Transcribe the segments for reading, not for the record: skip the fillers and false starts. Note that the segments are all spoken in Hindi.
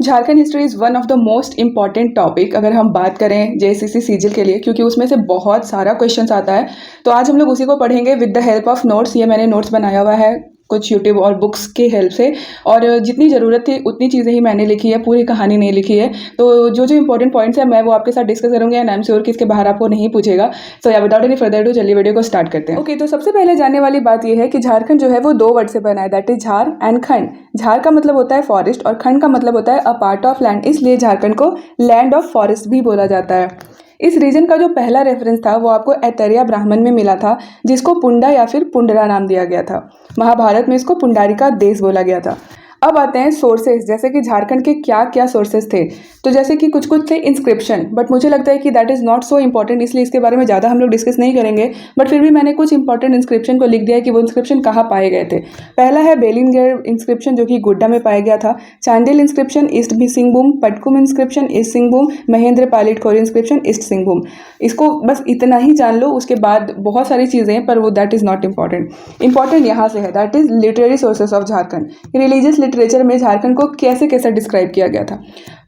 Jharkhand history is one of the most important topic अगर हम बात करें जेएसएससी सीजीएल के लिए, क्योंकि उसमें से बहुत सारा क्वेश्चंस आता है। तो आज हम लोग उसी को पढ़ेंगे with the help of notes. ये मैंने नोट्स बनाया हुआ है कुछ यूट्यूब और बुक्स के हेल्प से, और जितनी ज़रूरत थी उतनी चीज़ें ही मैंने लिखी है, पूरी कहानी नहीं लिखी है। तो जो जो इंपॉर्टेंट पॉइंट्स है मैं वो आपके साथ डिस्कस करूँगी एंड आई एम श्योर कि इसके बाहर आपको नहीं पूछेगा। सो या विदाउट एनी फर्दर डू चलिए वीडियो को स्टार्ट करते हैं। ओके, तो सबसे पहले जानने वाली बात यह है कि झारखंड जो है वो दो वर्ड से बना है, दैट इज झार एंड खंड। झार का मतलब होता है फॉरेस्ट और खंड का मतलब होता है अ पार्ट ऑफ लैंड, इसलिए झारखंड को लैंड ऑफ फॉरेस्ट भी बोला जाता है। इस रीजन का जो पहला रेफरेंस था वो आपको ऐतरेय ब्राह्मण में मिला था, जिसको पुंडा या फिर पुंडरा नाम दिया गया था। महाभारत में इसको पुंडारिका देश बोला गया था। अब आते हैं सोर्सेज, जैसे कि झारखंड के क्या क्या सोर्सेज थे। तो जैसे कि कुछ कुछ थे इंस्क्रिप्शन, बट मुझे लगता है कि that is not so important, इसलिए इसके बारे में ज़्यादा हम लोग डिस्कस नहीं करेंगे। बट फिर भी मैंने कुछ इंपॉर्टेंट इंस्क्रिप्शन को लिख दिया है कि वो इंस्क्रिप्शन कहाँ पाए गए थे। पहला है बेलिंगेर इंस्क्रिप्शन, जो कि गोड्डा में पाया गया था। Chandil inscription East Singhbhum, Patkum inscription East Singhbhum, Mahendra Palit Khor inscription East Singhbhum. इसको बस इतना ही जान लो, उसके बाद बहुत सारी चीज़ें हैं पर वो दैट इज़ नॉट इंपॉर्टेंट यहाँ से है, that is literary sources of Jharkhand. Religious literature में झारखंड को कैसे कैसे डिस्क्राइब किया गया था।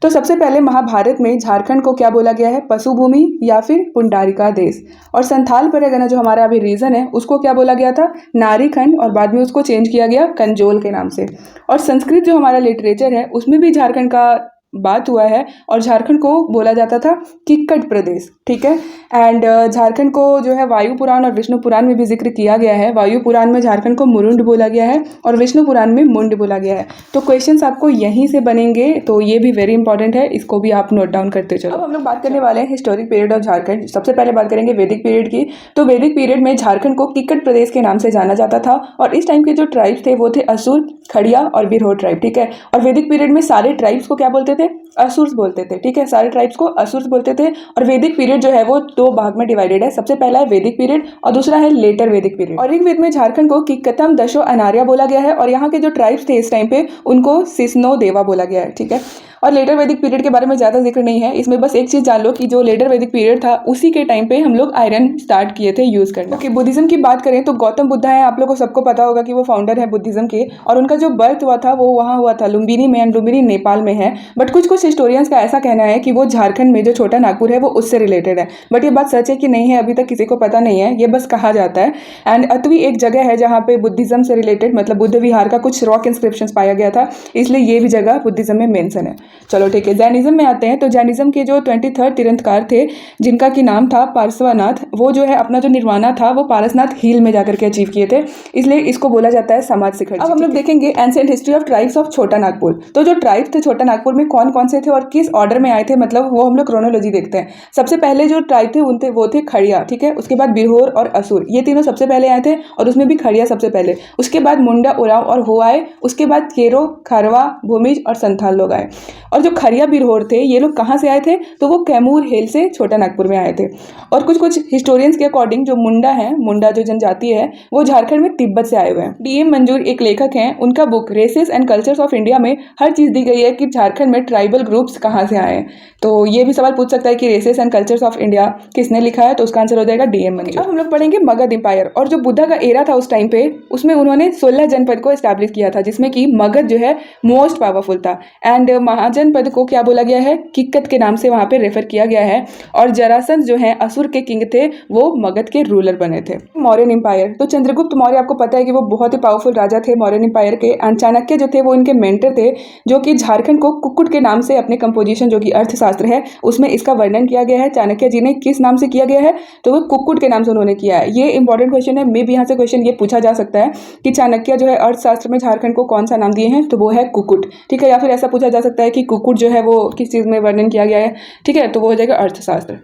तो सबसे पहले महाभारत में झारखंड को क्या बोला गया है, पशु भूमि या फिर पुंडारिका देश। और संथाल परगना जो हमारा अभी रीजन है उसको क्या बोला गया था, नारी खंड, और बाद में उसको चेंज किया गया कंजोल के नाम से। और संस्कृत जो हमारा लिटरेचर है उसमें भी झारखंड का बात हुआ है और झारखंड को बोला जाता था किक्कट प्रदेश, ठीक है। एंड झारखंड को जो है वायु पुराण और विष्णु पुराण में भी जिक्र किया गया है। वायु पुराण में झारखंड को मुरुंड बोला गया है और विष्णु पुराण में मुंड बोला गया है। तो क्वेश्चंस आपको यहीं से बनेंगे, तो ये भी वेरी इंपॉर्टेंट है, इसको भी आप नोट डाउन करते चलो। अब हम लोग बात करने वाले हैं हिस्टोरिक पीरियड ऑफ झारखंड। सबसे पहले बात करेंगे वैदिक पीरियड की। तो वैदिक पीरियड में झारखंड को किक्कट प्रदेश के नाम से जाना जाता था, और इस टाइम के जो ट्राइब्स थे वो थे असुर, खड़िया और बिरहोर ट्राइब, ठीक है। और वैदिक पीरियड में सारे ट्राइब्स को क्या बोलते थे, असुर्स बोलते थे, ठीक है। सारे ट्राइब्स को असुर्स बोलते थे। और वैदिक पीरियड जो है वो दो भाग में डिवाइडेड है। सबसे पहला है वैदिक पीरियड और दूसरा है लेटर वैदिक पीरियड। और ऋग्वेद में झारखंड को किक्कतम दशो अनार्या बोला गया है, और यहाँ के जो ट्राइब्स थे इस टाइम पे उनको सिस्नो देवा बोला गया है, ठीक है। और लेटर वैदिक पीरियड के बारे में ज़्यादा जिक्र नहीं है, इसमें बस एक चीज़ जान लो कि जो लेटर वैदिक पीरियड था उसी के टाइम पे हम लोग आयरन स्टार्ट किए थे यूज़ करना। ओके, बुद्धिज्म की बात करें तो गौतम बुद्धा है, आप लोगों को सबको पता होगा कि वो फाउंडर है बुद्धिज्म के, और उनका जो बर्थ हुआ था वो वहाँ हुआ था लुम्बिनी में, एंड लुम्बिनी नेपाल में है। बट कुछ कुछ हिस्टोरियंस का ऐसा कहना है कि वो झारखंड में जो छोटा नागपुर है वो उससे रिलेटेड है, बट ये बात सच है कि नहीं है अभी तक किसी को पता नहीं है, ये बस कहा जाता है। एंड अतवी एक जगह है जहाँ पे बुद्धिज्म से रिलेटेड मतलब बुद्ध विहार का कुछ रॉक इंस्क्रिप्शन पाया गया था, इसलिए ये भी जगह बुद्धिज्म में मेंशन है। चलो ठीक है, जैनिज्म में आते हैं। तो जैनिज्म के जो 23rd तीर्थंकर थे जिनका की नाम था पार्श्वनाथ, वो जो है अपना जो निर्वाणा था वो पारसनाथ हिल में जाकर के अचीव किए थे, इसलिए इसको बोला जाता है समाज शिखर। अब हम लोग देखेंगे ancient history of tribes of छोटा नागपुर। तो जो ट्राइब्स थे छोटा नागपुर में कौन कौन से थे और किस ऑर्डर में आए थे, मतलब वो हम लोग क्रोनोलॉजी देखते हैं। सबसे पहले जो ट्राइब थे वो थे खड़िया, ठीक है। उसके बाद बिरहोर और असुर, ये तीनों सबसे पहले आए थे, और उसमें भी खड़िया सबसे पहले। उसके बाद मुंडा, उराव और हो आए। उसके बाद केरो, खारवा, भूमिज और संथाल लोग आए। और जो खड़िया बिरहोर थे ये लोग कहाँ से आए थे, तो वो कैमूर हिल से छोटा नागपुर में आए थे। और कुछ कुछ हिस्टोरियंस के अकॉर्डिंग जो मुंडा है, मुंडा जो जनजाति है वो झारखंड में तिब्बत से आए हुए हैं। डीएम मंजूर एक लेखक हैं, उनका book races and cultures of India में हर चीज दी गई है कि झारखंड में ट्राइबल ग्रुप्स कहाँ से आए हैं। तो ये भी सवाल पूछ सकता है कि races and cultures of India किसने लिखा है, तो उसका आंसर हो जाएगा डीएम मंजूर। अब हम लोग पढ़ेंगे मगध एम्पायर। और जो बुद्धा का एरा था उस टाइम पे, उसमें उन्होंने 16 जनपद को एस्टैब्लिश किया था, जिसमें कि मगध जो है मोस्ट पावरफुल था। एंड महाजनपद को क्या बोला गया है, किक्कत के नाम से वहाँ पे रेफर किया गया है। और जरासंध जो है असुर के किंग थे, वो मगध के रूलर बने थे। मौर्यन एम्पायर, तो चंद्रगुप्त मौर्य आपको पता है कि वो बहुत ही पावरफुल राजा थे मौर्यन एम्पायर के। एंड चाणक्य जो थे वो इनके मेंटर थे, जो कि झारखंड को कुक्कुट के नाम से अपने कंपोजिशन जो कि अर्थशास्त्र है उसमें इसका वर्णन किया गया है। चाणक्य जी ने किस नाम से किया गया है, तो वो कुक्कुट के नाम से उन्होंने किया है। ये इंपॉर्टेंट क्वेश्चन है, मे भी यहाँ से क्वेश्चन ये पूछा जा सकता है कि चाणक्य जो है अर्थशास्त्र में झारखंड को कौन सा नाम दिए हैं, तो वो है कुक्कुट, ठीक है। या फिर ऐसा पूछा जा सकता है कि कुक्कुट जो है वो किस चीज़ में वर्णन किया गया है, ठीक है, तो वो हो जाएगा अर्थशास्त्र।